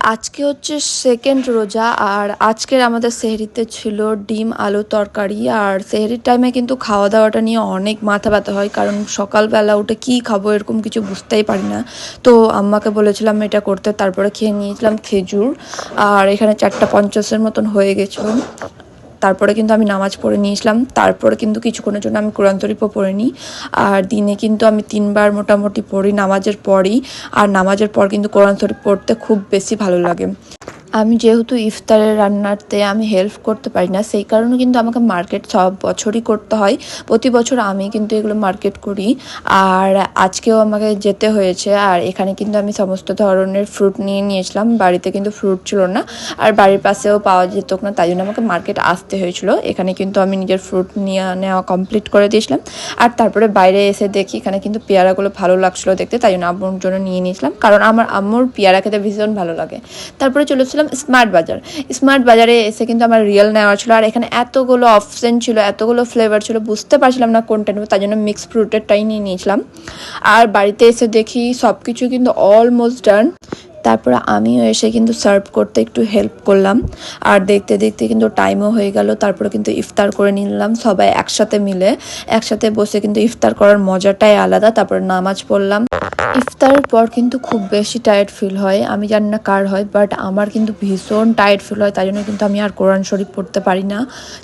আজকে হচ্ছে সেকেন্ড রোজা। আর আজকের আমাদের সেহরিতে ছিল ডিম আলু তরকারি। আর সেহরির টাইমে কিন্তু খাওয়া দাওয়াটা নিয়ে অনেক মাথা ব্যথা হয়, কারণ সকালবেলা উঠে কি খাবো এরকম কিছু বুঝতেই পারি না। তো আম্মাকে বলেছিলাম এটা করতে, তারপরে খেয়ে নিয়েছিলাম খেজুর। আর এখানে 4:50 মতন হয়ে গেছিলো। তারপরে কিন্তু আমি নামাজ পড়ে নিয়েছিলাম, তারপরে কিন্তু কিছুক্ষণের জন্য আমি কোরআন শরীফও পড়ে নিই। আর দিনে কিন্তু আমি 3বার মোটামুটি পড়ি নামাজের পরই। আর নামাজের পর কিন্তু কোরআন শরীফ পড়তে খুব বেশি ভালো লাগে। আমি যেহেতু ইফতারের রান্নাতে আমি হেল্প করতে পারি না, সেই কারণে কিন্তু আমাকে মার্কেট সব বছরই করতে হয়। প্রতি বছর আমি কিন্তু এগুলো মার্কেট করি। আর আজকেও আমাকে যেতে হয়েছে। আর এখানে কিন্তু আমি সমস্ত ধরনের ফ্রুট নিয়ে নিয়েছিলাম, বাড়িতে কিন্তু ফ্রুট ছিল না। আর বাড়ির পাশেও পাওয়া যেত না, তাই জন্য আমাকে মার্কেট আসতে হয়েছিল। এখানে কিন্তু আমি নিজের ফ্রুট নিয়ে নেওয়া কমপ্লিট করে দিয়েছিলাম। আর তারপরে বাইরে এসে দেখি এখানে কিন্তু পেয়ারাগুলো ভালো লাগছিলো দেখতে, তাই জন্য আম্মুর জন্য নিয়ে নিয়েছিলাম, কারণ আমার আম্মুর পেয়ারা খেতে ভীষণ ভালো লাগে। তারপরে চলেছিলাম স্মার্ট বাজার। স্মার্ট বাজারে এসে কিন্তু আমার রিয়েল নেওয়া ছিল। আর এখানে এতগুলো অপশন ছিল, এতগুলো ফ্লেভার ছিল, বুঝতে পারছিলাম না কোনটা নেবো, তাই জন্য মিক্স ফ্রুটেরটাই নিয়ে নিয়েছিলাম। আর বাড়িতে এসে দেখি সব কিছু কিন্তু অলমোস্ট ডান। তারপরে আমিও এসে কিন্তু সার্ভ করতে একটু হেল্প করলাম। আর দেখতে দেখতে কিন্তু টাইমও হয়ে গেল। তারপরে কিন্তু ইফতার করে নিলাম সবাই একসাথে মিলে। একসাথে বসে কিন্তু ইফতার করার মজাটাই আলাদা। তারপরে নামাজ পড়লাম। ইফতারের পর কিন্তু খুব বেশি টায়ার্ড ফিল হয়, আমি জানি না কার হয়, বাট আমার কিন্তু ভীষণ টায়ার্ড ফিল হয়, তাই জন্য কিন্তু আমি আর কোরআন শরীফ পড়তে পারি না।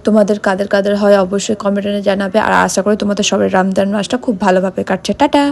তোমাদের কাদের কাদের হয় অবশ্যই কমেন্টে জানাবে। আর আশা করি তোমাদের সবাই রমজান মাসটা খুব ভালোভাবে কাটছে। টাটা।